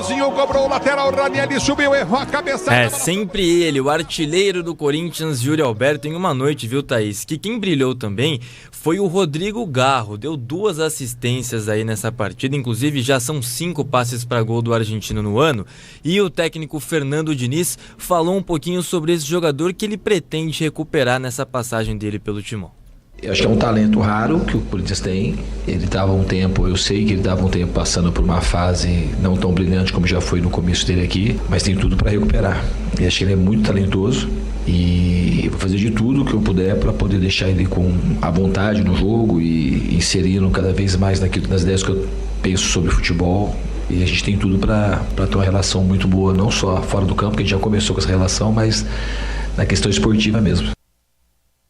Jairzinho cobrou o lateral, Ranieri subiu, errou a cabeçada. É sempre ele, o artilheiro do Corinthians, Yuri Alberto, em uma noite, viu, Thaís? Que quem brilhou também foi o Rodrigo Garro, deu 2 assistências aí nessa partida, inclusive já são 5 passes para gol do argentino no ano, e o técnico Fernando Diniz falou um pouquinho sobre esse jogador que ele pretende recuperar nessa passagem dele pelo Timão. Eu acho que é um talento raro que o Corinthians tem. Ele estava um tempo, eu sei que ele estava um tempo passando por uma fase não tão brilhante como já foi no começo dele aqui, mas tem tudo para recuperar. E acho que ele é muito talentoso e vou fazer de tudo que eu puder para poder deixar ele com a vontade no jogo e inserindo cada vez mais nas ideias que eu penso sobre futebol. E a gente tem tudo para ter uma relação muito boa, não só fora do campo, que a gente já começou com essa relação, mas na questão esportiva mesmo.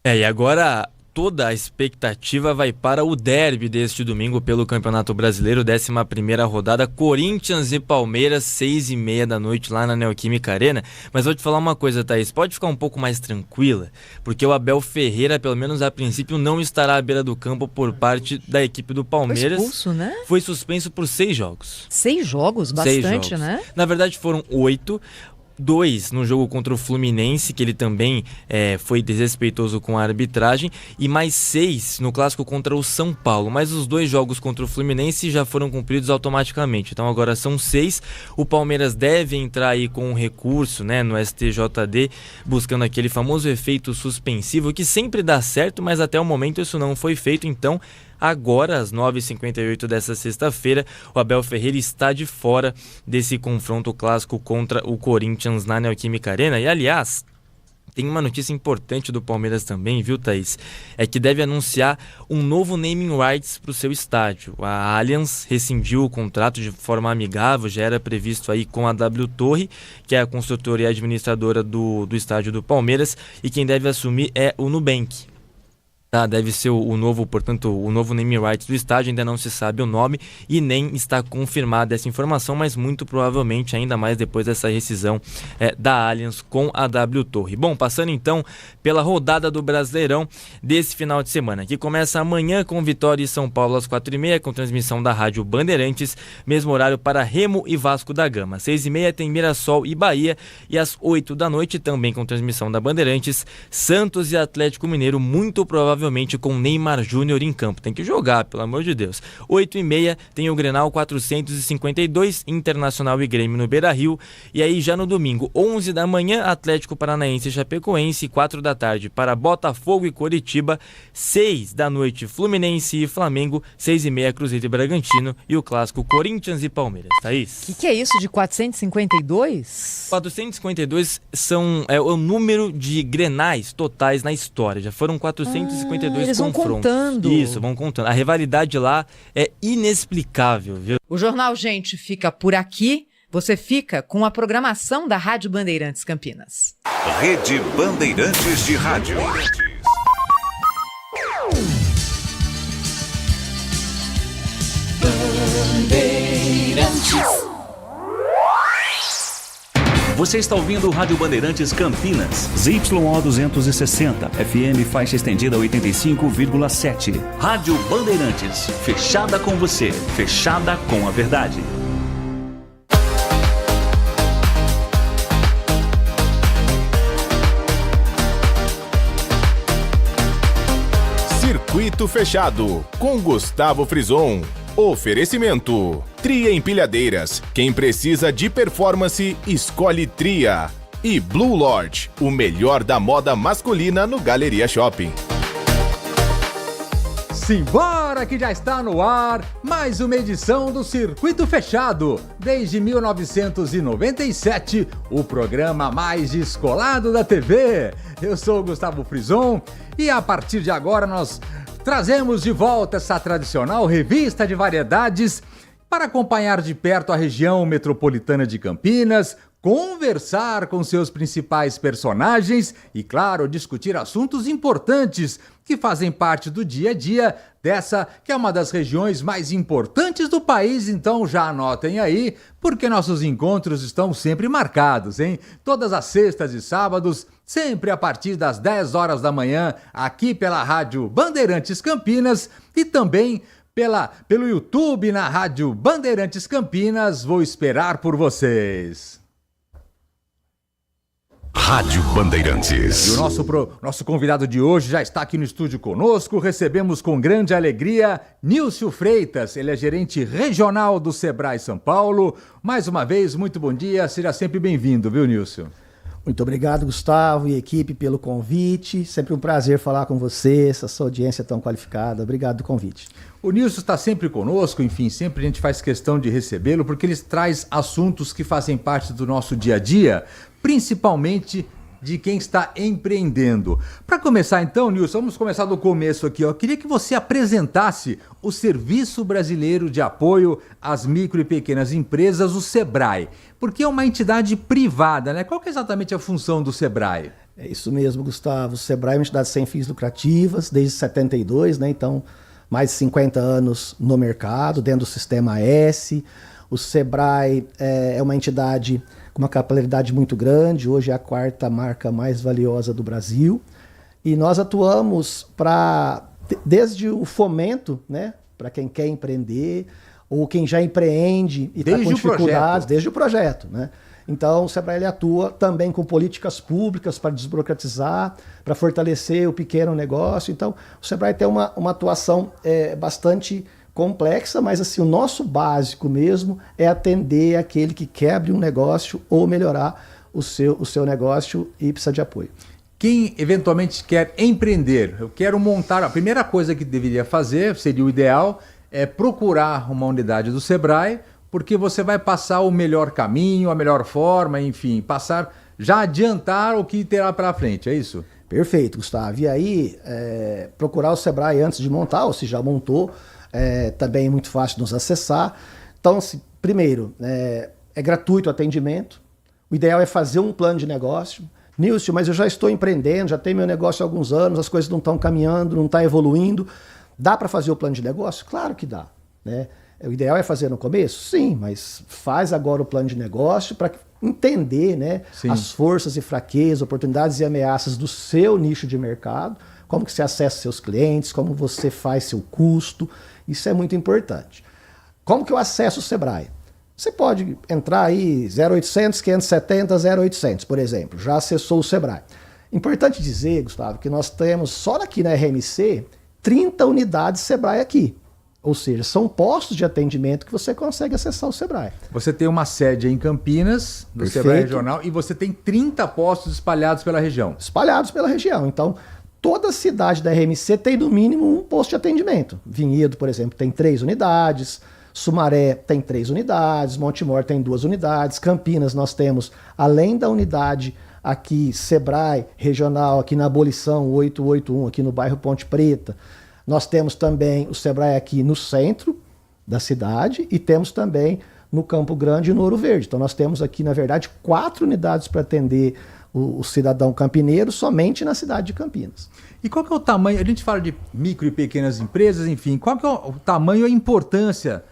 E agora toda a expectativa vai para o derby deste domingo pelo Campeonato Brasileiro, 11ª rodada, Corinthians e Palmeiras, 6h30 da noite lá na Neoquímica Arena. Mas vou te falar uma coisa, Thaís, pode ficar um pouco mais tranquila, porque o Abel Ferreira, pelo menos a princípio, não estará à beira do campo por parte da equipe do Palmeiras. Foi expulso, né? Foi suspenso por 6 jogos. 6 jogos? Bastante, 6 jogos. Né? Na verdade foram 8. 2 no jogo contra o Fluminense, que ele também foi desrespeitoso com a arbitragem, e mais 6 no clássico contra o São Paulo, mas os 2 jogos contra o Fluminense já foram cumpridos automaticamente, então agora são 6. O Palmeiras deve entrar aí com um recurso, né, no STJD, buscando aquele famoso efeito suspensivo que sempre dá certo, mas até o momento isso não foi feito. Então agora, às 9h58 dessa sexta-feira, o Abel Ferreira está de fora desse confronto clássico contra o Corinthians na Neoquímica Arena. E, aliás, tem uma notícia importante do Palmeiras também, viu, Thaís? É que deve anunciar um novo naming rights para o seu estádio. A Allianz rescindiu o contrato de forma amigável, já era previsto aí com a W Torre, que é a construtora e administradora do estádio do Palmeiras, e quem deve assumir é o Nubank. Deve ser o novo, portanto, o novo naming rights do estádio, ainda não se sabe o nome e nem está confirmada essa informação, mas muito provavelmente, ainda mais depois dessa rescisão da Allianz com a W Torre. Bom, passando então pela rodada do Brasileirão desse final de semana, que começa amanhã com Vitória e São Paulo às 4h30, com transmissão da Rádio Bandeirantes, mesmo horário para Remo e Vasco da Gama. 6h30 tem Mirassol e Bahia, e às 8 da noite, também com transmissão da Bandeirantes, Santos e Atlético Mineiro, muito provavelmente com Neymar Júnior em campo. Tem que jogar, pelo amor de Deus. 8h30 tem o Grenal 452, Internacional e Grêmio no Beira-Rio. E aí já no domingo, 11 da manhã, Atlético Paranaense e Chapecoense. 4 da tarde para Botafogo e Coritiba. 6 da noite, Fluminense e Flamengo. 6h30, Cruzeiro e Bragantino. E o clássico Corinthians e Palmeiras. Thaís? O que é isso de 452? 452 é o número de Grenais totais na história. Já foram 452 eles vão confrontos. Contando. Isso, vão contando. A rivalidade lá é inexplicável, viu? O Jornal Gente fica por aqui. Você fica com a programação da Rádio Bandeirantes Campinas. Rede Bandeirantes de Rádio. Bandeirantes. Você está ouvindo o Rádio Bandeirantes Campinas, ZYO 260, FM faixa estendida 85,7. Rádio Bandeirantes, fechada com você, fechada com a verdade. Circuito Fechado, com Gustavo Frison. Oferecimento: Tria Empilhadeiras. Quem precisa de performance, escolhe Tria. E Blue Lodge, o melhor da moda masculina no Galeria Shopping. Simbora que já está no ar mais uma edição do Circuito Fechado. Desde 1997, o programa mais descolado da TV. Eu sou o Gustavo Frison e a partir de agora nós trazemos de volta essa tradicional revista de variedades para acompanhar de perto a região metropolitana de Campinas, conversar com seus principais personagens e, claro, discutir assuntos importantes que fazem parte do dia a dia dessa que é uma das regiões mais importantes do país. Então já anotem aí, porque nossos encontros estão sempre marcados, hein? Todas as sextas e sábados, sempre a partir das 10 horas da manhã, aqui pela Rádio Bandeirantes Campinas e também pelo YouTube na Rádio Bandeirantes Campinas. Vou esperar por vocês. Rádio Bandeirantes. E o nosso convidado de hoje já está aqui no estúdio conosco. Recebemos com grande alegria Nilcio Freitas. Ele é gerente regional do Sebrae São Paulo. Mais uma vez, muito bom dia. Seja sempre bem-vindo, viu, Nilcio? Muito obrigado, Gustavo e equipe, pelo convite. Sempre um prazer falar com você, essa sua audiência tão qualificada. Obrigado do convite. O Nilcio está sempre conosco, enfim, sempre a gente faz questão de recebê-lo, porque ele traz assuntos que fazem parte do nosso dia a dia, principalmente de quem está empreendendo. Para começar então, Nilson, vamos começar do começo aqui. Eu queria que você apresentasse o Serviço Brasileiro de Apoio às Micro e Pequenas Empresas, o Sebrae, porque é uma entidade privada, né? Qual que é exatamente a função do Sebrae? É isso mesmo, Gustavo. O Sebrae é uma entidade sem fins lucrativas, desde 72, né? Então, mais de 50 anos no mercado, dentro do Sistema S. O Sebrae é uma entidade com uma capilaridade muito grande, hoje é a 4ª marca mais valiosa do Brasil. E nós atuamos desde o fomento, né, para quem quer empreender, ou quem já empreende e está com dificuldades, desde o projeto, né? Então, o Sebrae ele atua também com políticas públicas para desburocratizar, para fortalecer o pequeno negócio. Então, o Sebrae tem uma atuação bastante complexa, mas assim, o nosso básico mesmo é atender aquele que quer abrir um negócio ou melhorar o seu negócio e precisa de apoio. Quem eventualmente quer empreender, eu quero montar, a primeira coisa que deveria fazer, seria o ideal, é procurar uma unidade do Sebrae, porque você vai passar o melhor caminho, a melhor forma, enfim, já adiantar o que terá para frente, é isso? Perfeito, Gustavo. E aí, procurar o Sebrae antes de montar, ou se já montou, também é muito fácil de nos acessar. Então, primeiro, é gratuito o atendimento. O ideal é fazer um plano de negócio. Nilson, mas eu já estou empreendendo, já tenho meu negócio há alguns anos, as coisas não estão caminhando, não estão evoluindo. Dá para fazer o plano de negócio? Claro que dá, né? O ideal é fazer no começo? Sim, mas faz agora o plano de negócio para entender, né, as forças e fraquezas, oportunidades e ameaças do seu nicho de mercado, como que você acessa seus clientes, como você faz seu custo. Isso é muito importante. Como que eu acesso o Sebrae? Você pode entrar aí 0800 570 0800, por exemplo. Já acessou o Sebrae. Importante dizer, Gustavo, que nós temos só aqui na RMC 30 unidades Sebrae aqui. Ou seja, são postos de atendimento que você consegue acessar o Sebrae. Você tem uma sede em Campinas, do Sebrae Regional, e você tem 30 postos espalhados pela região. Espalhados pela região. Então, toda cidade da RMC tem no mínimo um posto de atendimento. Vinhedo, por exemplo, tem 3 unidades. Sumaré tem 3 unidades. Montemor tem 2 unidades. Campinas nós temos, além da unidade aqui, Sebrae Regional, aqui na Abolição 881, aqui no bairro Ponte Preta. Nós temos também o Sebrae aqui no centro da cidade e temos também no Campo Grande e no Ouro Verde. Então nós temos aqui, na verdade, 4 unidades para atender o cidadão campineiro somente na cidade de Campinas. E qual que é o tamanho, a gente fala de micro e pequenas empresas, enfim, qual que é o tamanho e a importância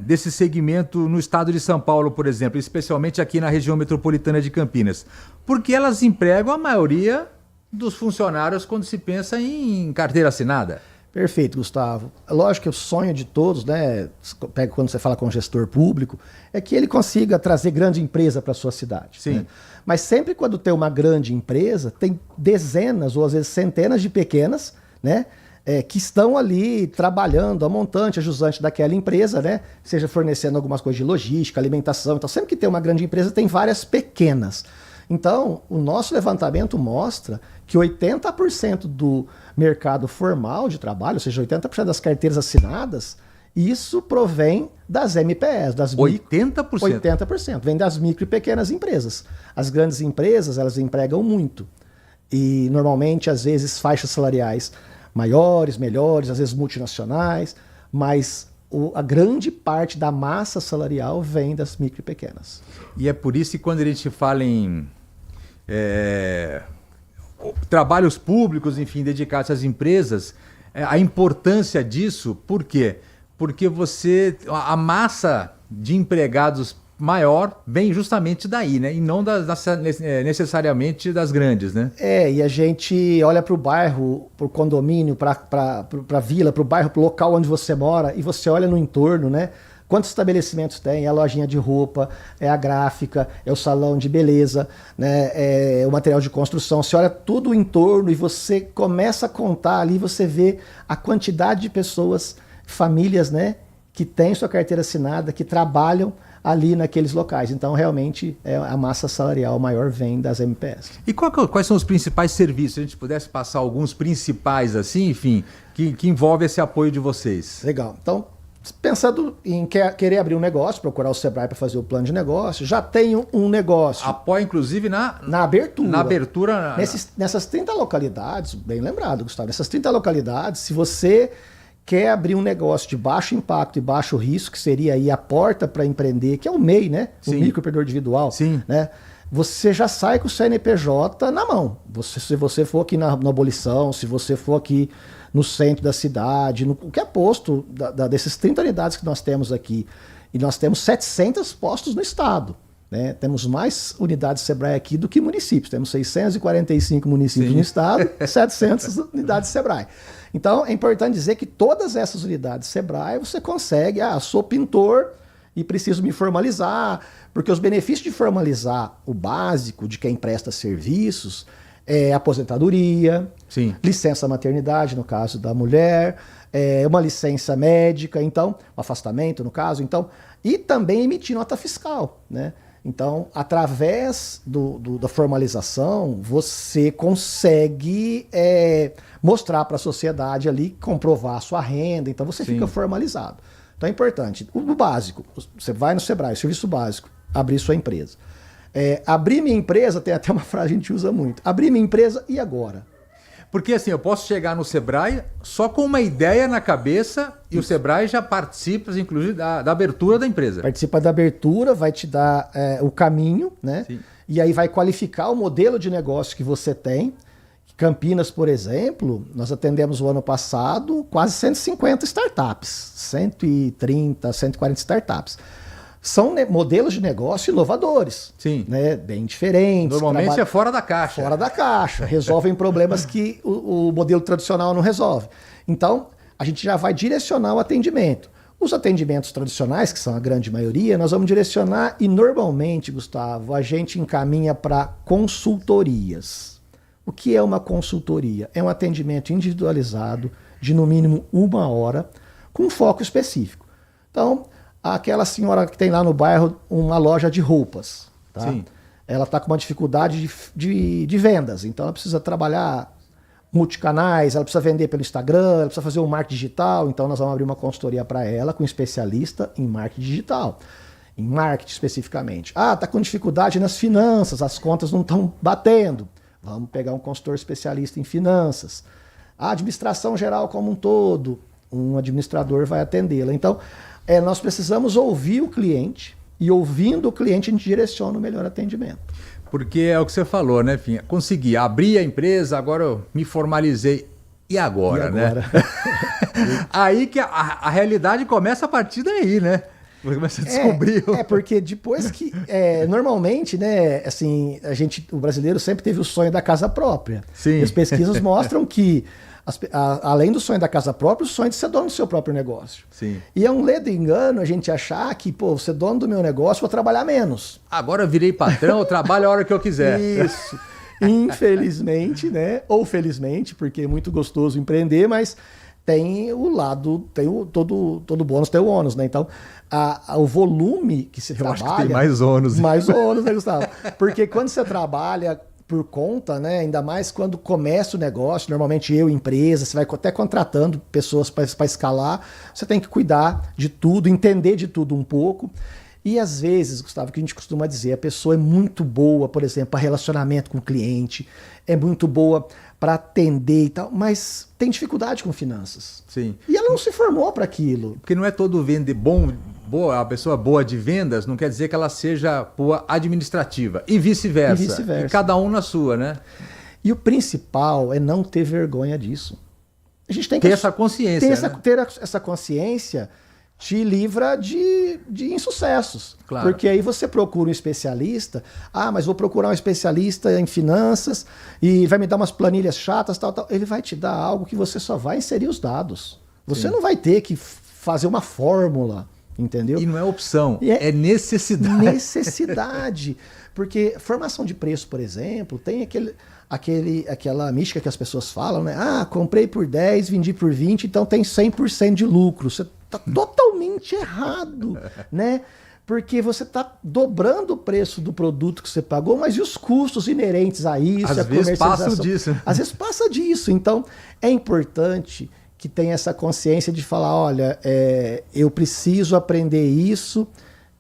desse segmento no estado de São Paulo, por exemplo, especialmente aqui na região metropolitana de Campinas? Porque elas empregam a maioria dos funcionários quando se pensa em carteira assinada. Perfeito, Gustavo. Lógico que o sonho de todos, né, quando você fala com o gestor público, é que ele consiga trazer grande empresa para a sua cidade. Sim. Né? Mas sempre quando tem uma grande empresa, tem dezenas ou às vezes centenas de pequenas, né, que estão ali trabalhando, a montante, a jusante daquela empresa, né, seja fornecendo algumas coisas de logística, alimentação. Então sempre que tem uma grande empresa, tem várias pequenas. Então, o nosso levantamento mostra que 80% do mercado formal de trabalho, ou seja, 80% das carteiras assinadas, isso provém das MPS, das 80%? 80%, vem das micro e pequenas empresas. As grandes empresas, elas empregam muito. E, normalmente, às vezes, faixas salariais maiores, melhores, às vezes multinacionais, mas a grande parte da massa salarial vem das micro e pequenas. E é por isso que quando a gente fala em trabalhos públicos, enfim, dedicados às empresas, a importância disso, por quê? Porque a massa de empregados maior vem justamente daí, né? E não necessariamente das grandes, né? E a gente olha para o bairro, para o condomínio, para a vila, para o bairro, para o local onde você mora, e você olha no entorno, né? Quantos estabelecimentos tem? É a lojinha de roupa, é a gráfica, é o salão de beleza, né? É o material de construção. Você olha tudo o entorno e você começa a contar ali, você vê a quantidade de pessoas, famílias, né? Que têm sua carteira assinada, que trabalham ali naqueles locais. Então, realmente, a massa salarial maior vem das MPS. E quais são os principais serviços? Se a gente pudesse passar alguns principais, assim, enfim, que envolve esse apoio de vocês. Legal. Então, pensando em querer abrir um negócio, procurar o Sebrae para fazer o plano de negócio, já tenho um negócio. Apoia, inclusive, na abertura. Na abertura. Nessas 30 localidades, bem lembrado, Gustavo, nessas 30 localidades, se você quer abrir um negócio de baixo impacto e baixo risco, que seria aí a porta para empreender, que é o MEI, né? Sim. O microempreendedor individual. Sim. Né? Você já sai com o CNPJ na mão. Se você for aqui na abolição, se você for aqui no centro da cidade, no que é posto desses 30 unidades que nós temos aqui, e nós temos 700 postos no estado. Né? Temos mais unidades Sebrae aqui do que municípios. Temos 645 municípios Sim. no estado, 700 unidades Sebrae. Então, é importante dizer que todas essas unidades Sebrae você consegue, sou pintor e preciso me formalizar, porque os benefícios de formalizar o básico de quem presta serviços é aposentadoria, Sim. licença maternidade, no caso da mulher, uma licença médica, então, um afastamento, no caso, então, e também emitir nota fiscal, né? Então, através da formalização, você consegue mostrar para a sociedade ali, comprovar a sua renda, então você Sim. fica formalizado. Então é importante. O básico, você vai no Sebrae, serviço básico, abrir sua empresa. Abrir minha empresa, tem até uma frase que a gente usa muito, abrir minha empresa e agora? Porque assim, eu posso chegar no Sebrae só com uma ideia na cabeça e o Sebrae já participa, inclusive, da abertura da empresa. Participa da abertura, vai te dar o caminho, né? Sim. E aí vai qualificar o modelo de negócio que você tem. Campinas, por exemplo, nós atendemos o ano passado quase 150 startups, 130, 140 startups. São modelos de negócio inovadores, Sim. né? Bem diferentes. Normalmente é fora da caixa. Fora da caixa. Resolvem problemas que o modelo tradicional não resolve. Então, a gente já vai direcionar o atendimento. Os atendimentos tradicionais, que são a grande maioria, nós vamos direcionar e normalmente, Gustavo, a gente encaminha para consultorias. O que é uma consultoria? É um atendimento individualizado de no mínimo 1 hora com um foco específico. Então, aquela senhora que tem lá no bairro uma loja de roupas, tá? Sim. Ela está com uma dificuldade de vendas, então ela precisa trabalhar multicanais, ela precisa vender pelo Instagram, ela precisa fazer um marketing digital, então nós vamos abrir uma consultoria para ela com um especialista em marketing digital, em marketing especificamente. Está com dificuldade nas finanças, as contas não estão batendo. Vamos pegar um consultor especialista em finanças. A administração geral como um todo, um administrador vai atendê-la. Então, nós precisamos ouvir o cliente e ouvindo o cliente a gente direciona o melhor atendimento. Porque é o que você falou, né, Finha? Consegui abrir a empresa, agora eu me formalizei. E agora, né? Aí que a realidade começa a partir daí, né? Começa a descobrir. Porque depois que, normalmente, né, assim, o brasileiro sempre teve o sonho da casa própria. Sim. E as pesquisas mostram que, além do sonho da casa própria, o sonho de ser dono do seu próprio negócio. Sim. E é um ledo engano a gente achar que, ser dono do meu negócio, vou trabalhar menos. Agora eu virei patrão, eu trabalho a hora que eu quiser. Isso. Infelizmente, né? Ou felizmente, porque é muito gostoso empreender, mas tem o lado, todo bônus tem o ônus, né? Então, o volume que se trabalha... Eu acho que tem mais ônus. Mais ônus, né, Gustavo? Porque quando você trabalha por conta, né? Ainda mais quando começa o negócio, normalmente empresa, você vai até contratando pessoas para escalar, você tem que cuidar de tudo, entender de tudo um pouco. E às vezes, Gustavo, o que a gente costuma dizer, a pessoa é muito boa, por exemplo, para relacionamento com o cliente, é muito boa para atender e tal, mas tem dificuldade com finanças. Sim. E ela não se formou para aquilo. Porque não é todo a pessoa boa de vendas não quer dizer que ela seja boa administrativa. E vice-versa. E cada um na sua, né? E o principal é não ter vergonha disso. A gente tem que ter essa consciência. Ter essa consciência te livra de insucessos. Claro. Porque aí você procura um especialista, mas vou procurar um especialista em finanças e vai me dar umas planilhas chatas, tal. Ele vai te dar algo que você só vai inserir os dados. Você não vai ter que fazer uma fórmula, entendeu? E não é opção, é necessidade. Necessidade. Porque formação de preço, por exemplo, tem aquela mística que as pessoas falam, né? Comprei por 10, vendi por 20, então tem 100% de lucro. Você está totalmente errado, né? Porque você está dobrando o preço do produto que você pagou, mas e os custos inerentes a isso? Às vezes passa disso. Às vezes passa disso. Então, é importante que tenha essa consciência de falar, olha, eu preciso aprender isso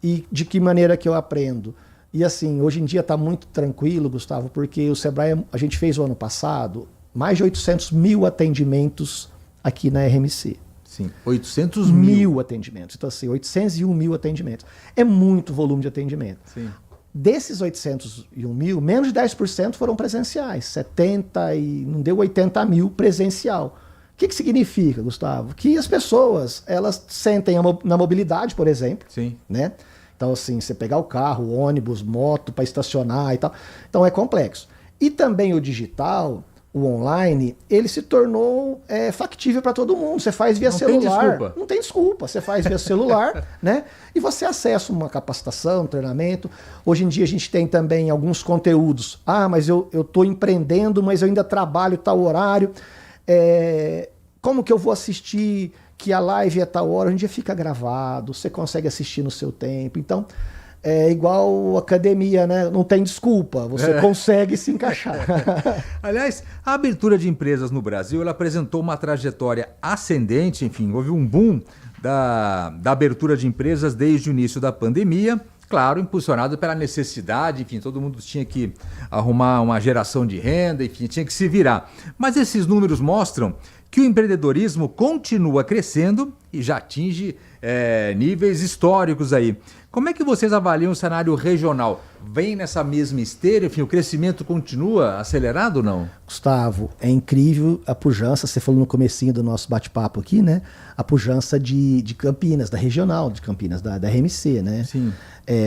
e de que maneira que eu aprendo? E assim, hoje em dia está muito tranquilo, Gustavo, porque o Sebrae, a gente fez o ano passado mais de 800 mil atendimentos aqui na RMC. Sim, 800 mil atendimentos. Então assim, 801 mil atendimentos. É muito volume de atendimento. Sim. Desses 801 mil, menos de 10% foram presenciais. 70 e não deu 80 mil presencial. O que significa, Gustavo? Que as pessoas, elas sentem na mobilidade, por exemplo. Sim. Né? Então, assim, você pegar o carro, ônibus, moto para estacionar e tal. Então, é complexo. E também o digital, o online, ele se tornou factível para todo mundo. Você faz via celular. Tem desculpa. Não tem desculpa. Você faz via celular, né? E você acessa uma capacitação, um treinamento. Hoje em dia a gente tem também alguns conteúdos. Mas eu estou empreendendo, mas eu ainda trabalho tal horário. Como que eu vou assistir que a live é tal hora? Hoje em dia fica gravado, você consegue assistir no seu tempo. Então, é igual academia, né? Não tem desculpa, você consegue se encaixar. Aliás, a abertura de empresas no Brasil, ela apresentou uma trajetória ascendente, enfim, houve um boom da abertura de empresas desde o início da pandemia, claro, impulsionado pela necessidade, enfim, todo mundo tinha que arrumar uma geração de renda, enfim, tinha que se virar. Mas esses números mostram que o empreendedorismo continua crescendo e já atinge níveis históricos aí. Como é que vocês avaliam o cenário regional? Vem nessa mesma esteira? Enfim, o crescimento continua acelerado ou não? Gustavo, é incrível a pujança, você falou no comecinho do nosso bate-papo aqui, né? A pujança de Campinas, da regional de Campinas, da RMC, né? Sim.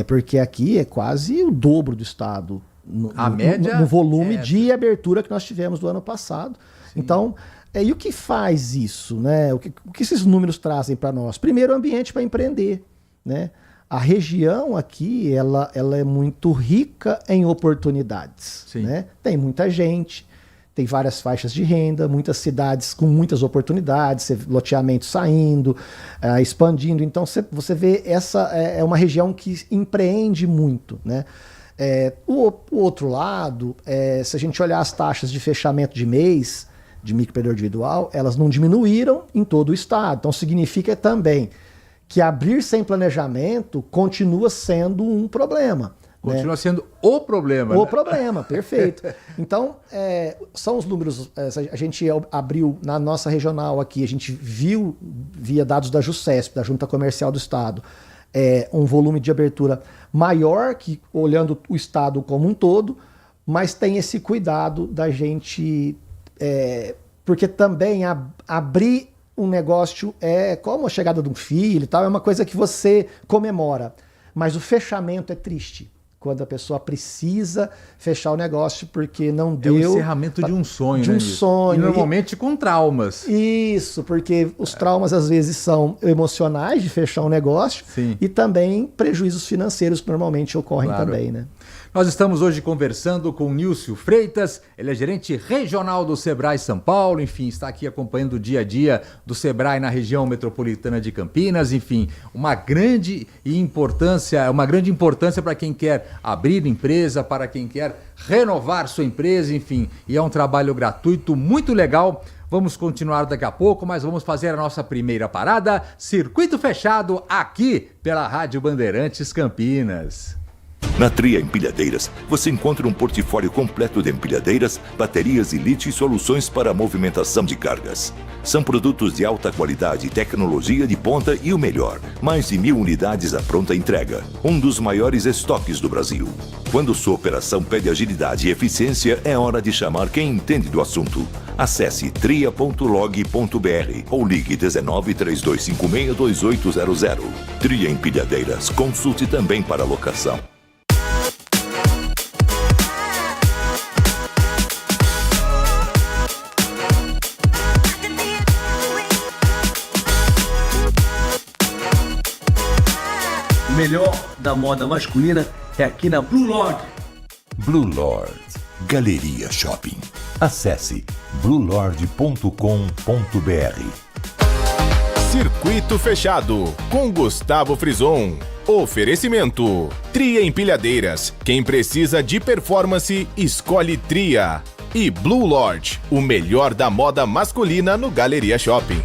Porque aqui é quase o dobro do estado no volume de abertura que nós tivemos do ano passado. Sim. Então, e o que faz isso, né? O que esses números trazem para nós? Primeiro, o ambiente para empreender, né? A região aqui, ela é muito rica em oportunidades, né? Tem muita gente, tem várias faixas de renda, muitas cidades com muitas oportunidades, loteamento saindo, expandindo. Então, você vê, essa é uma região que empreende muito, né? O outro lado, se a gente olhar as taxas de fechamento de mês, de microempreendedor individual, elas não diminuíram em todo o estado. Então significa também que abrir sem planejamento continua sendo um problema. Continua sendo o problema. O problema, perfeito. Então, são os números, a gente abriu na nossa regional aqui, a gente viu via dados da JUSCESP, da Junta Comercial do Estado, um volume de abertura maior que olhando o estado como um todo, mas tem esse cuidado da gente... porque também abrir um negócio como a chegada de um filho e tal, é uma coisa que você comemora. Mas o fechamento é triste. Quando a pessoa precisa fechar o negócio porque não deu... É o encerramento de um sonho, de né? um sonho. E normalmente com traumas. Isso, porque os traumas às vezes são emocionais de fechar um negócio. Sim. E também prejuízos financeiros que normalmente ocorrem também, né? Nós estamos hoje conversando com o Nilcio Freitas, ele é gerente regional do Sebrae São Paulo, enfim, está aqui acompanhando o dia a dia do Sebrae na região metropolitana de Campinas, enfim, uma grande importância para quem quer abrir empresa, para quem quer renovar sua empresa, enfim, e é um trabalho gratuito muito legal. Vamos continuar daqui a pouco, mas vamos fazer a nossa primeira parada, circuito fechado aqui pela Rádio Bandeirantes Campinas. Na Tria Empilhadeiras, você encontra um portfólio completo de empilhadeiras, baterias e lítio e soluções para a movimentação de cargas. São produtos de alta qualidade, tecnologia de ponta e o melhor, mais de 1.000 unidades à pronta entrega. Um dos maiores estoques do Brasil. Quando sua operação pede agilidade e eficiência, é hora de chamar quem entende do assunto. Acesse tria.log.br ou ligue 19 3256 2800. Tria Empilhadeiras, consulte também para locação. O melhor da moda masculina é aqui na Blue Lord. Blue Lord, Galeria Shopping. Acesse bluelord.com.br. Circuito Fechado, com Gustavo Frison. Oferecimento: Tria Empilhadeiras. Quem precisa de performance, escolhe Tria. E Blue Lord, o melhor da moda masculina no Galeria Shopping.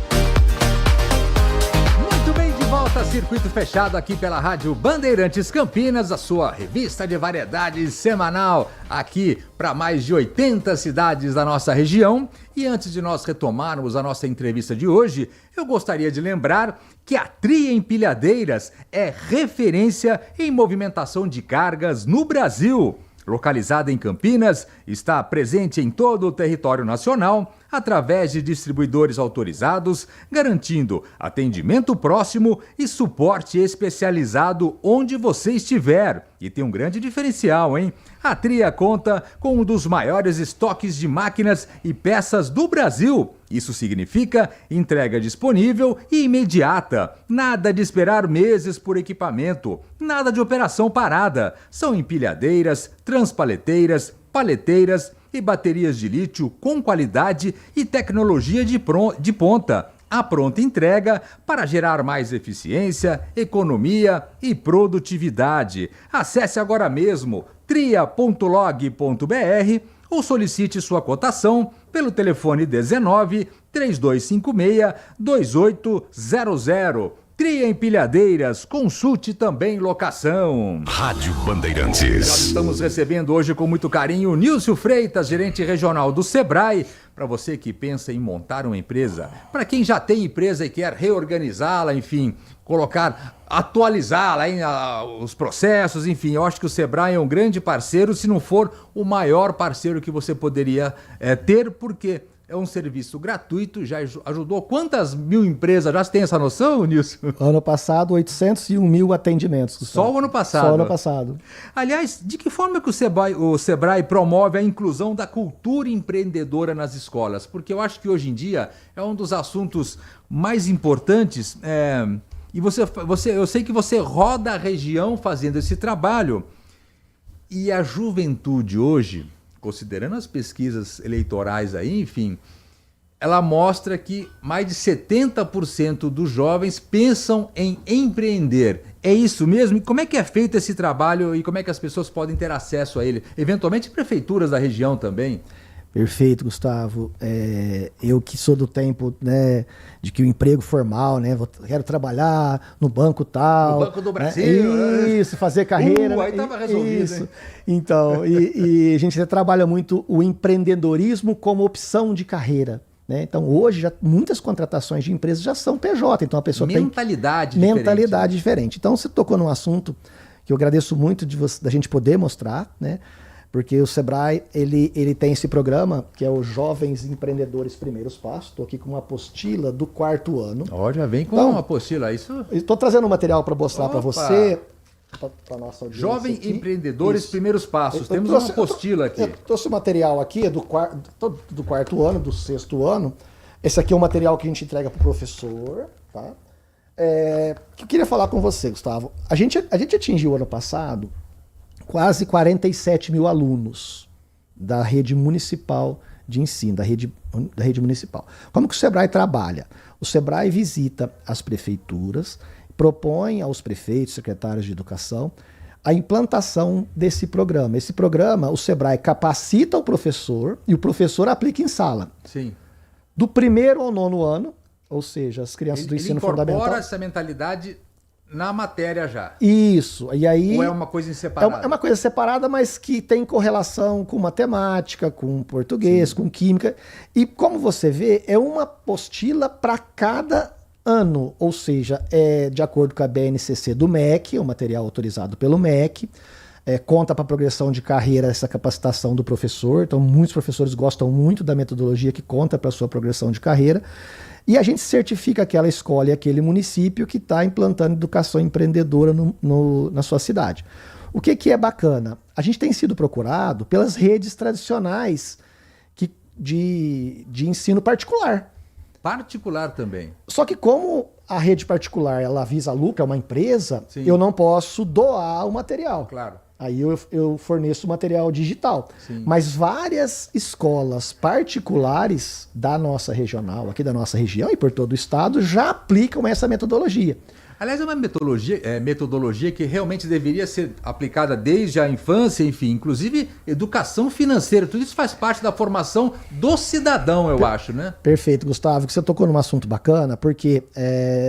Muito bem, de volta a Circuito Fechado aqui pela Rádio Bandeirantes Campinas, a sua revista de variedades semanal aqui para mais de 80 cidades da nossa região. E antes de nós retomarmos a nossa entrevista de hoje, eu gostaria de lembrar que a Tria Empilhadeiras é referência em movimentação de cargas no Brasil. Localizada em Campinas, está presente em todo o território nacional através de distribuidores autorizados, garantindo atendimento próximo e suporte especializado onde você estiver. E tem um grande diferencial, hein? A Tria conta com um dos maiores estoques de máquinas e peças do Brasil. Isso significa entrega disponível e imediata. Nada de esperar meses por equipamento. Nada de operação parada. São empilhadeiras, transpaleteiras, paleteiras e baterias de lítio com qualidade e tecnologia de ponta. A pronta entrega para gerar mais eficiência, economia e produtividade. Acesse agora mesmo tria.log.br ou solicite sua cotação pelo telefone 19 3256 2800. Tria Empilhadeiras, consulte também locação. Rádio Bandeirantes. Nós estamos recebendo hoje com muito carinho o Nilcio Freitas, gerente regional do Sebrae. Para você que pensa em montar uma empresa, para quem já tem empresa e quer reorganizá-la, enfim, atualizá-la, os processos, enfim, eu acho que o Sebrae é um grande parceiro, se não for o maior parceiro que você poderia ter, porque é um serviço gratuito, já ajudou quantas mil empresas? Já tem essa noção, Nilson? Ano passado, 801 mil atendimentos. Só o ano passado? Só o ano passado. Aliás, de que forma que o Sebrae promove a inclusão da cultura empreendedora nas escolas? Porque eu acho que hoje em dia é um dos assuntos mais importantes. E eu sei que você roda a região fazendo esse trabalho. E a juventude hoje, considerando as pesquisas eleitorais aí, enfim, ela mostra que mais de 70% dos jovens pensam em empreender. É isso mesmo? E como é que é feito esse trabalho e como é que as pessoas podem ter acesso a ele? Eventualmente prefeituras da região também. Perfeito, Gustavo. Eu que sou do tempo, né, de que o emprego formal, né, quero trabalhar no banco tal. No Banco do Brasil. Né? Isso, fazer carreira. Aí estava resolvido. Isso. Hein? Então, e a gente trabalha muito o empreendedorismo como opção de carreira. Né? Então, hoje, muitas contratações de empresas já são PJ. Então, a pessoa mentalidade tem mentalidade diferente. Então, você tocou num assunto que eu agradeço muito da gente poder mostrar, né? Porque o Sebrae, ele tem esse programa, que é o Jovens Empreendedores Primeiros Passos. Estou aqui com uma apostila do 4º ano. Ó, já vem com uma apostila, isso? Estou trazendo um material para mostrar para você, para nossa audiência. Jovem aqui. Empreendedores Isso. Primeiros Passos. Temos uma apostila aqui. Eu trouxe o material aqui, do 4º ano, do 6º ano. Esse aqui é o material que a gente entrega para o professor, tá? Que eu queria falar com você, Gustavo. A gente atingiu ano passado quase 47 mil alunos da rede municipal de ensino, da rede municipal. Como que o Sebrae trabalha? O Sebrae visita as prefeituras, propõe aos prefeitos, secretários de educação, a implantação desse programa. Esse programa, o Sebrae capacita o professor e o professor aplica em sala. Sim. Do 1º ao 9º ano, ou seja, as crianças do ensino fundamental. Ele incorpora essa mentalidade na matéria já. Isso. E aí, ou é uma coisa separada? É uma coisa separada, mas que tem correlação com matemática, com português, com química. E como você vê, é uma apostila para cada ano, ou seja, é de acordo com a BNCC do MEC, o material autorizado pelo MEC, conta para a progressão de carreira essa capacitação do professor, então muitos professores gostam muito da metodologia que conta para a sua progressão de carreira, e a gente certifica aquela escola e aquele município que está implantando educação empreendedora na sua cidade. O que é bacana? A gente tem sido procurado pelas redes tradicionais de ensino particular. Particular também. Só que como a rede particular ela visa lucro, é uma empresa, Sim. eu não posso doar o material. Claro. Aí eu forneço material digital. Sim. Mas várias escolas particulares da nossa regional, aqui da nossa região e por todo o estado, já aplicam essa metodologia. Aliás, é uma metodologia que realmente deveria ser aplicada desde a infância, enfim, inclusive educação financeira, tudo isso faz parte da formação do cidadão, eu acho, né? Perfeito, Gustavo, que você tocou num assunto bacana, porque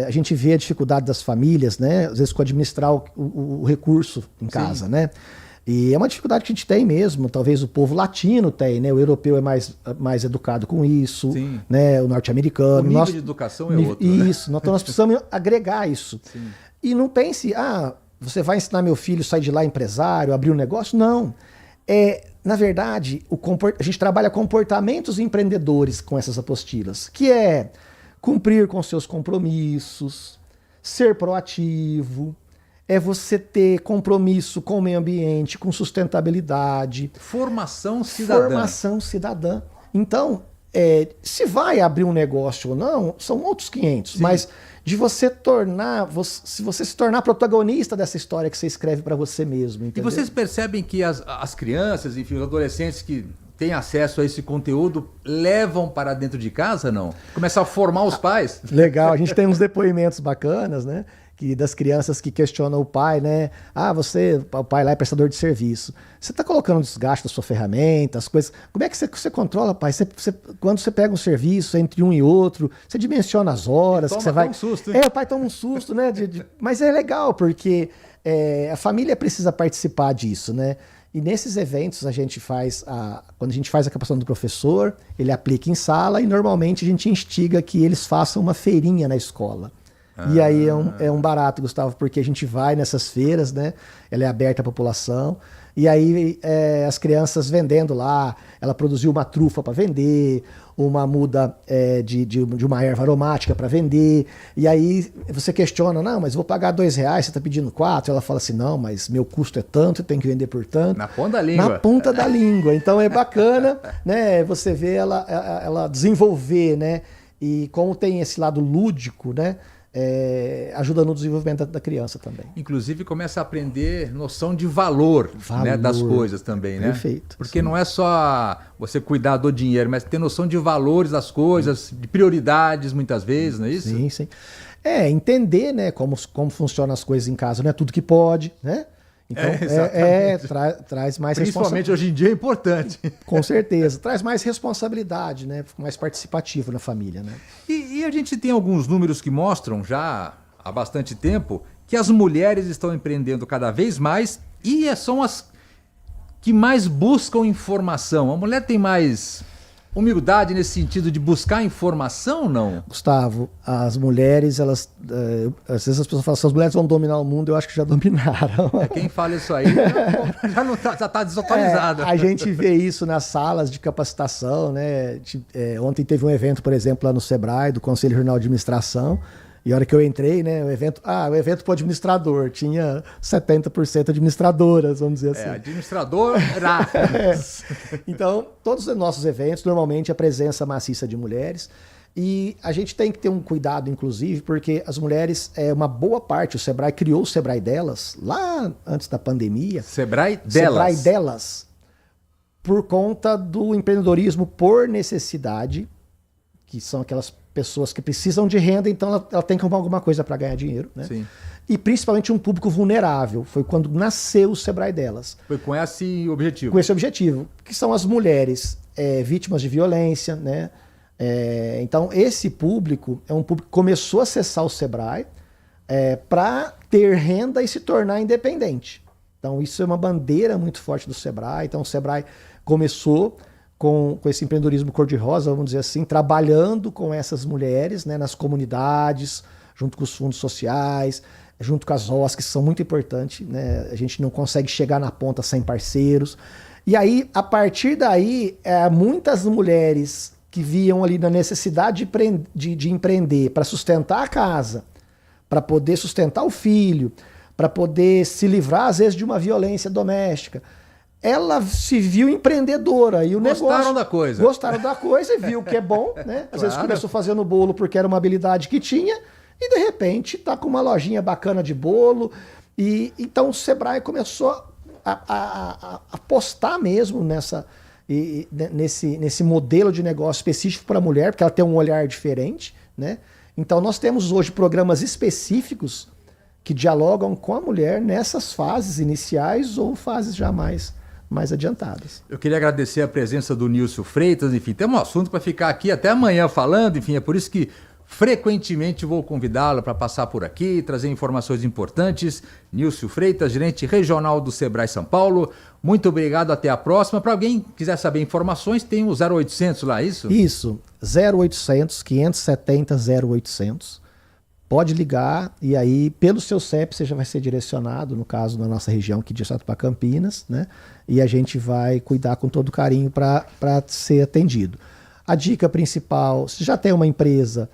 a gente vê a dificuldade das famílias, né, às vezes com administrar o recurso em casa, né? E é uma dificuldade que a gente tem mesmo, talvez o povo latino tem, né? O europeu é mais educado com isso, Sim. né? O norte-americano. O nível de educação é outro, isso, né? então nós precisamos agregar isso. Sim. E não pense, você vai ensinar meu filho a sair de lá empresário, abrir um negócio? Não. Na verdade, a gente trabalha comportamentos empreendedores com essas apostilas, que é cumprir com seus compromissos, ser proativo, é você ter compromisso com o meio ambiente, com sustentabilidade. Formação cidadã. Formação cidadã. Então, se vai abrir um negócio ou não, são outros 500. Sim. Mas de você se você se tornar protagonista dessa história que você escreve para você mesmo. Entendeu? E vocês percebem que as crianças, enfim, os adolescentes que têm acesso a esse conteúdo levam para dentro de casa, não? Começar a formar os pais? Legal, a gente tem uns depoimentos bacanas, né? Das crianças que questionam o pai, né? O pai lá é prestador de serviço. Você está colocando desgaste da sua ferramenta, as coisas. Como é que você controla, pai? Quando você pega um serviço entre um e outro, você dimensiona as horas que você vai. Toma um susto, hein? O pai toma um susto, né? Mas é legal, porque a família precisa participar disso, né? E nesses eventos a gente faz, quando a gente faz a capacitação do professor, ele aplica em sala e normalmente a gente instiga que eles façam uma feirinha na escola. E aí é um barato, Gustavo, porque a gente vai nessas feiras, né? Ela é aberta à população. E aí as crianças vendendo lá, ela produziu uma trufa para vender, uma muda de uma erva aromática para vender. E aí você questiona, não, mas vou pagar R$2, você está pedindo 4. Ela fala assim, não, mas meu custo é tanto, eu tenho que vender por tanto. Na ponta da língua. Na ponta da língua. Então é bacana, né? Você vê ela desenvolver, né? E como tem esse lado lúdico, né? Ajuda no desenvolvimento da criança também. Inclusive começa a aprender noção de valor. Né, das coisas também, né? Perfeito. Porque sim. não é só você cuidar do dinheiro, mas ter noção de valores das coisas, de prioridades muitas vezes, não é isso? Sim, sim. Entender, né, como funcionam as coisas em casa, não é tudo que pode, né? Então, traz mais Principalmente hoje em dia é importante. Com certeza. Traz mais responsabilidade, né? Fica mais participativo na família, né? E a gente tem alguns números que mostram já há bastante tempo que as mulheres estão empreendendo cada vez mais e são as que mais buscam informação. A mulher tem mais humildade nesse sentido de buscar informação ou não? Gustavo, as mulheres, às vezes as pessoas falam assim, as mulheres vão dominar o mundo, eu acho que já dominaram. Quem fala isso aí já está desatualizado. A gente vê isso nas salas de capacitação, né? Ontem teve um evento, por exemplo, lá no Sebrae, do Conselho Regional de Administração, e a hora que eu entrei, né, o evento para o administrador, tinha 70% administradoras, vamos dizer assim. Administradora. Então, todos os nossos eventos, normalmente, a presença maciça de mulheres. E a gente tem que ter um cuidado, inclusive, porque as mulheres, uma boa parte, o Sebrae criou o Sebrae Delas, lá antes da pandemia. Sebrae Delas. Sebrae Delas, por conta do empreendedorismo por necessidade, que são aquelas pessoas que precisam de renda, então ela tem que arrumar alguma coisa para ganhar dinheiro, né? Sim. E principalmente um público vulnerável. Foi quando nasceu o Sebrae Delas. Foi com esse objetivo. Com esse objetivo, que são as mulheres vítimas de violência, né? Então esse público é um público que começou a acessar o Sebrae para ter renda e se tornar independente. Então isso é uma bandeira muito forte do Sebrae. Então o Sebrae começou com esse empreendedorismo cor-de-rosa, vamos dizer assim, trabalhando com essas mulheres, né, nas comunidades, junto com os fundos sociais, junto com as OAS, que são muito importantes, né? A gente não consegue chegar na ponta sem parceiros. E aí, a partir daí, muitas mulheres que viam ali na necessidade de empreender para sustentar a casa, para poder sustentar o filho, para poder se livrar, às vezes, de uma violência doméstica, ela se viu empreendedora. E o Gostaram da coisa. Gostaram da coisa e viu que é bom, né? Às vezes começou fazendo bolo porque era uma habilidade que tinha, e de repente está com uma lojinha bacana de bolo. E então o Sebrae começou a apostar mesmo nesse modelo de negócio específico para a mulher, porque ela tem um olhar diferente, né? Então nós temos hoje programas específicos que dialogam com a mulher nessas fases iniciais ou fases já mais adiantadas. Eu queria agradecer a presença do Nilson Freitas. Enfim, tem um assunto para ficar aqui até amanhã falando. Enfim, é por isso que frequentemente vou convidá-lo para passar por aqui, trazer informações importantes. Nilson Freitas, gerente regional do Sebrae São Paulo. Muito obrigado, até a próxima. Para alguém que quiser saber informações, tem o 0800 lá, isso? Isso, 0800 570 0800. Pode ligar e aí, pelo seu CEP, você já vai ser direcionado, no caso, na nossa região, que direto para Campinas, né? E a gente vai cuidar com todo carinho para ser atendido. A dica principal, se já tem uma empresa,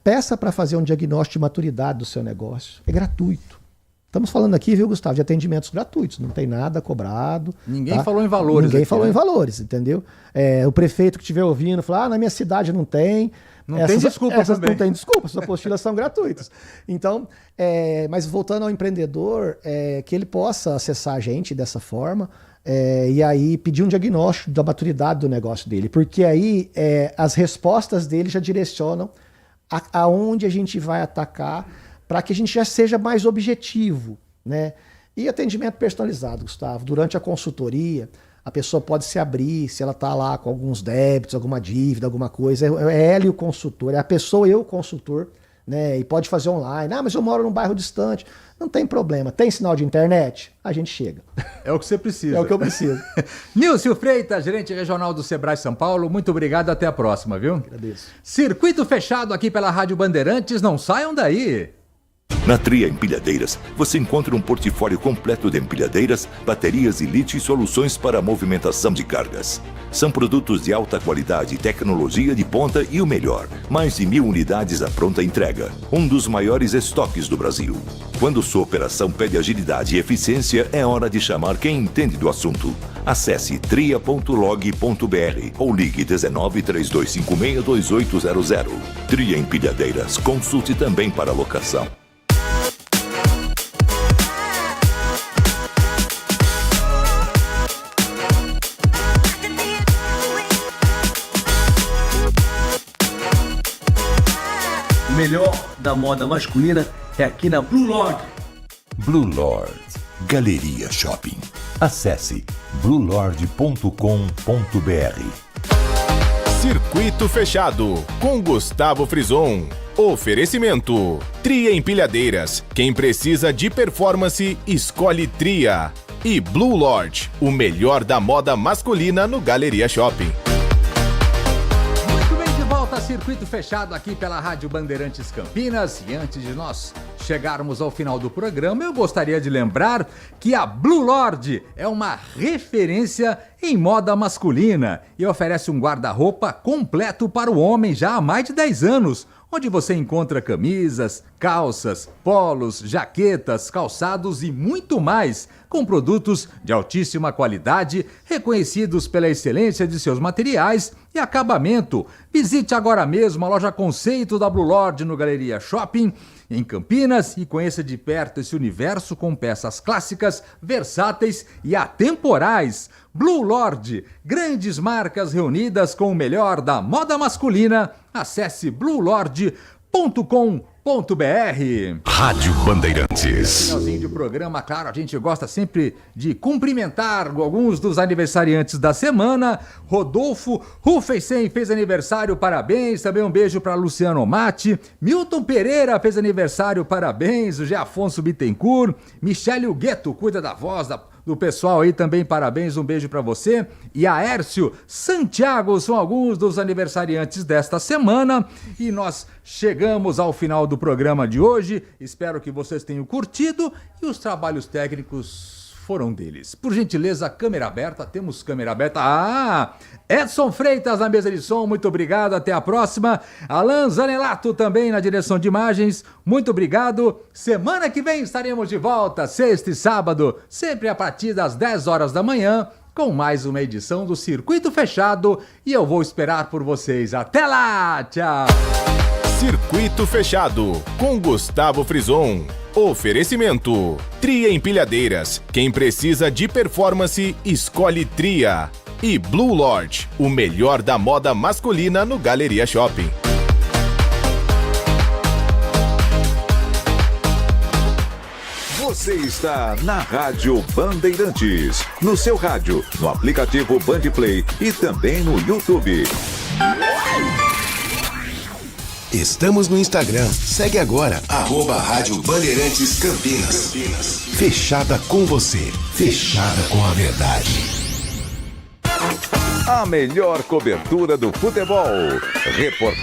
peça para fazer um diagnóstico de maturidade do seu negócio. É gratuito. Estamos falando aqui, viu, Gustavo, de atendimentos gratuitos, não tem nada cobrado. Ninguém falou em valores. Ninguém aqui, falou né? em valores, entendeu? O prefeito que estiver ouvindo falou, na minha cidade não tem. Não tem desculpa também. Não tem desculpa, essas apostilas são gratuitas. Então, mas voltando ao empreendedor, que ele possa acessar a gente dessa forma e aí pedir um diagnóstico da maturidade do negócio dele, porque aí as respostas dele já direcionam aonde a gente vai atacar para que a gente já seja mais objetivo, né? E atendimento personalizado, Gustavo. Durante a consultoria, a pessoa pode se abrir, se ela está lá com alguns débitos, alguma dívida, alguma coisa, é ela e o consultor, é a pessoa e o consultor, né? E pode fazer online. Mas eu moro num bairro distante. Não tem problema. Tem sinal de internet? A gente chega. É o que você precisa. É o que eu preciso. Nilson Freitas, gerente regional do Sebrae São Paulo, muito obrigado, até a próxima, viu? Agradeço. Circuito fechado aqui pela Rádio Bandeirantes, não saiam daí. Na Tria Empilhadeiras, você encontra um portfólio completo de empilhadeiras, baterias e lítio e soluções para a movimentação de cargas. São produtos de alta qualidade, tecnologia de ponta e o melhor, mais de 1.000 unidades à pronta entrega. Um dos maiores estoques do Brasil. Quando sua operação pede agilidade e eficiência, é hora de chamar quem entende do assunto. Acesse tria.log.br ou ligue 19 3256 2800. Tria Empilhadeiras, consulte também para locação. O melhor da moda masculina é aqui na Blue Lord. Blue Lord Galeria Shopping. Acesse bluelord.com.br. Circuito fechado com Gustavo Frison. Oferecimento: Tria Empilhadeiras. Quem precisa de performance, escolhe Tria. E Blue Lord, o melhor da moda masculina no Galeria Shopping. Circuito fechado aqui pela Rádio Bandeirantes Campinas. E antes de nós chegarmos ao final do programa, eu gostaria de lembrar que a Blue Lord é uma referência em moda masculina e oferece um guarda-roupa completo para o homem já há mais de 10 anos, onde você encontra camisas, calças, polos, jaquetas, calçados e muito mais, com produtos de altíssima qualidade, reconhecidos pela excelência de seus materiais e acabamento. Visite agora mesmo a loja Conceito da Blue Lord no Galeria Shopping, em Campinas, e conheça de perto esse universo com peças clássicas, versáteis e atemporais. Blue Lord, grandes marcas reunidas com o melhor da moda masculina. Acesse bluelord.com.br. Rádio Bandeirantes. Finalzinho de programa, claro, a gente gosta sempre de cumprimentar alguns dos aniversariantes da semana. Rodolfo Rufeisen fez aniversário, parabéns. Também um beijo para Luciano Matti. Milton Pereira fez aniversário, parabéns. O Gé Afonso Bittencourt. Michele Gueto cuida da voz do pessoal aí também, parabéns, um beijo pra você. E Aércio Santiago são alguns dos aniversariantes desta semana. E nós chegamos ao final do programa de hoje. Espero que vocês tenham curtido e os trabalhos técnicos foram deles. Por gentileza, câmera aberta, temos câmera aberta. Edson Freitas na mesa de som, muito obrigado, até a próxima. Alan Zanelato também na direção de imagens, muito obrigado. Semana que vem estaremos de volta, sexta e sábado, sempre a partir das 10 horas da manhã, com mais uma edição do Circuito Fechado, e eu vou esperar por vocês. Até lá, tchau! Circuito Fechado, com Gustavo Frison. Oferecimento: Tria Empilhadeiras. Quem precisa de performance, escolhe Tria. E Blue Lord, o melhor da moda masculina no Galeria Shopping. Você está na Rádio Bandeirantes. No seu rádio, no aplicativo Bandplay e também no YouTube. Estamos no Instagram. Segue agora, @Rádio Bandeirantes Campinas. Fechada com você. Fechada com a verdade. A melhor cobertura do futebol. Reportagem.